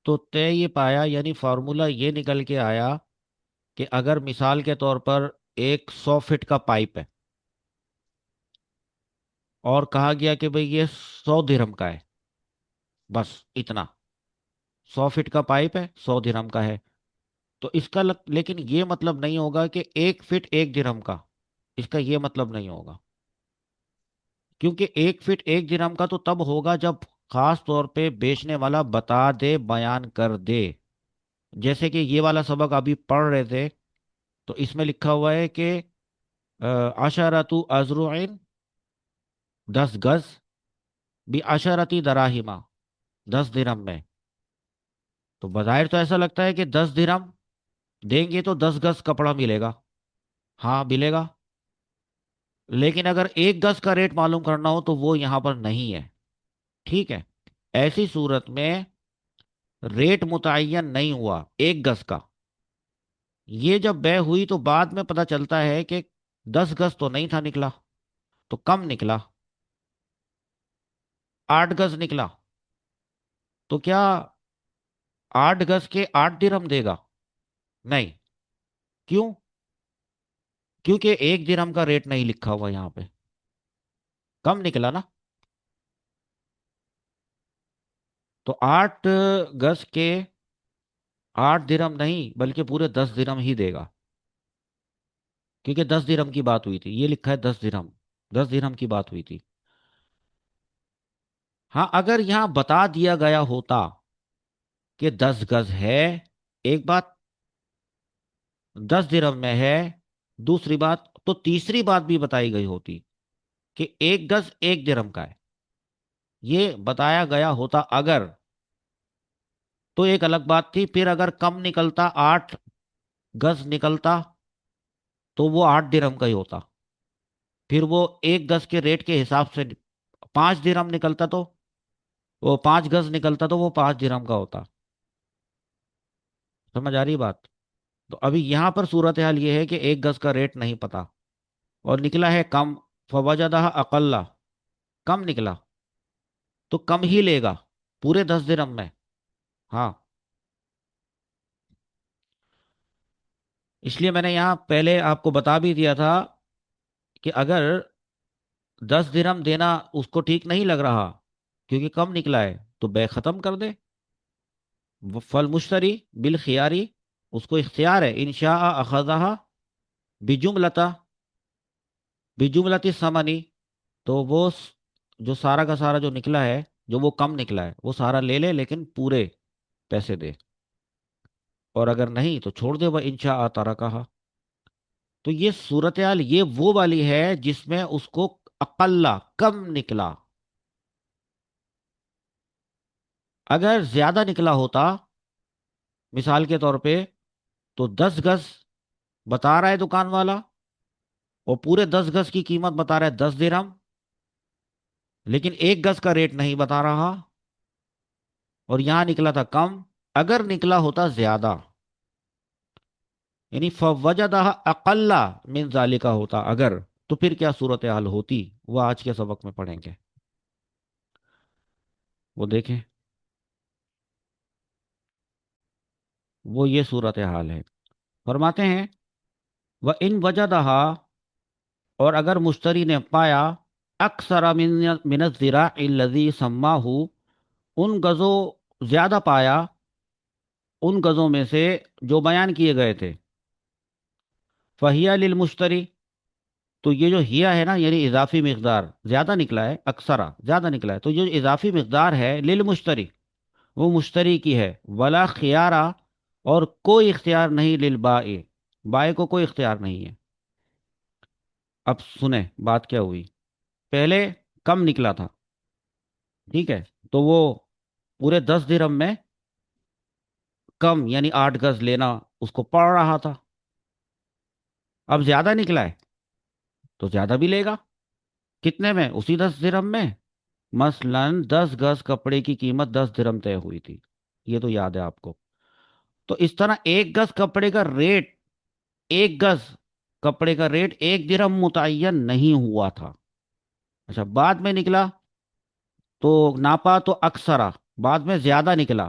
تو طے یہ پایا، یعنی فارمولا یہ نکل کے آیا کہ اگر مثال کے طور پر ایک 100 فٹ کا پائپ ہے اور کہا گیا کہ بھئی یہ 100 درہم کا ہے، بس اتنا، 100 فٹ کا پائپ ہے، 100 درہم کا ہے، تو اس کا لیکن یہ مطلب نہیں ہوگا کہ 1 فٹ 1 درہم کا، اس کا یہ مطلب نہیں ہوگا، کیونکہ 1 فٹ 1 درہم کا تو تب ہوگا جب خاص طور پہ بیچنے والا بتا دے، بیان کر دے، جیسے کہ یہ والا سبق ابھی پڑھ رہے تھے، تو اس میں لکھا ہوا ہے کہ عشرۃ ازرعین، 10 گز، بعشرۃ دراہما، 10 درہم میں، تو بظاہر تو ایسا لگتا ہے کہ 10 درہم دیں گے تو 10 گز کپڑا ملے گا، ہاں ملے گا، لیکن اگر 1 گز کا ریٹ معلوم کرنا ہو تو وہ یہاں پر نہیں ہے، ٹھیک ہے؟ ایسی صورت میں ریٹ متعین نہیں ہوا 1 گز کا، یہ جب بے ہوئی تو بعد میں پتہ چلتا ہے کہ 10 گز تو نہیں تھا نکلا، تو کم نکلا، 8 گز نکلا، تو کیا 8 گز کے 8 درہم دے گا؟ نہیں، کیوں؟ کیونکہ 1 درہم کا ریٹ نہیں لکھا ہوا یہاں پہ، کم نکلا نا، تو 8 گز کے 8 درہم نہیں بلکہ پورے 10 درہم ہی دے گا، کیونکہ 10 درہم کی بات ہوئی تھی، یہ لکھا ہے 10 درہم، 10 درہم کی بات ہوئی تھی۔ ہاں اگر یہاں بتا دیا گیا ہوتا کہ 10 گز ہے، ایک بات، 10 درہم میں ہے، دوسری بات تو تیسری بات بھی بتائی گئی ہوتی کہ 1 گز 1 درہم کا ہے، یہ بتایا گیا ہوتا اگر، تو ایک الگ بات تھی، پھر اگر کم نکلتا 8 گز نکلتا تو وہ 8 درہم کا ہی ہوتا، پھر وہ 1 گز کے ریٹ کے حساب سے 5 درہم نکلتا، تو وہ 5 گز نکلتا تو وہ 5 درہم کا ہوتا، سمجھ آ رہی بات؟ تو ابھی یہاں پر صورتحال یہ ہے کہ 1 گز کا ریٹ نہیں پتا اور نکلا ہے کم، فوجدہ اقل، کم نکلا تو کم ہی لے گا پورے 10 درہم میں، ہاں، اس لیے میں نے یہاں پہلے آپ کو بتا بھی دیا تھا کہ اگر 10 درہم دینا اس کو ٹھیک نہیں لگ رہا کیونکہ کم نکلا ہے تو بے ختم کر دے، فل مشتری بالخیاری، اس کو اختیار ہے، انشاء اخذہ بجملتا، بجملتی ثمنی، تو وہ جو سارا کا سارا جو نکلا ہے، جو وہ کم نکلا ہے وہ سارا لے لے لیکن پورے پیسے دے، اور اگر نہیں تو چھوڑ دے، وہ انشاء ترکہ۔ تو یہ صورتحال یہ وہ والی ہے جس میں اس کو اقلا، کم نکلا، اگر زیادہ نکلا ہوتا مثال کے طور پہ تو 10 گز بتا رہا ہے دکان والا اور پورے 10 گز کی قیمت بتا رہا ہے 10 درہم، لیکن 1 گز کا ریٹ نہیں بتا رہا اور یہاں نکلا تھا کم، اگر نکلا ہوتا زیادہ، یعنی فوجدہ اقل من ذالک ہوتا اگر، تو پھر کیا صورتحال ہوتی، وہ آج کے سبق میں پڑھیں گے، وہ دیکھیں، وہ یہ صورتحال ہے، فرماتے ہیں وہ ان وجدہ، اور اگر مشتری نے پایا اکثر من الذراع الذی سماہ، ان گزوں زیادہ پایا ان گزوں میں سے جو بیان کیے گئے تھے، فہیا للمشتری، تو یہ جو ہیا ہے نا یعنی اضافی مقدار زیادہ نکلا ہے، اکثرا زیادہ نکلا ہے، تو جو اضافی مقدار ہے للمشتری، وہ مشتری کی ہے، ولا خیارہ، اور کوئی اختیار نہیں للبائی، بائی کو کوئی اختیار نہیں ہے۔ اب سنیں بات کیا ہوئی، پہلے کم نکلا تھا، ٹھیک ہے، تو وہ پورے 10 درہم میں کم یعنی 8 گز لینا اس کو پڑ رہا تھا، اب زیادہ نکلا ہے تو زیادہ بھی لے گا، کتنے میں؟ اسی 10 درہم میں، مثلا 10 گز کپڑے کی قیمت 10 درہم طے ہوئی تھی، یہ تو یاد ہے آپ کو، تو اس طرح 1 گز کپڑے کا ریٹ، 1 گز کپڑے کا ریٹ 1 درہم متعین نہیں ہوا تھا، اچھا بعد میں نکلا تو ناپا تو اکثرا، بعد میں زیادہ نکلا،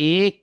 1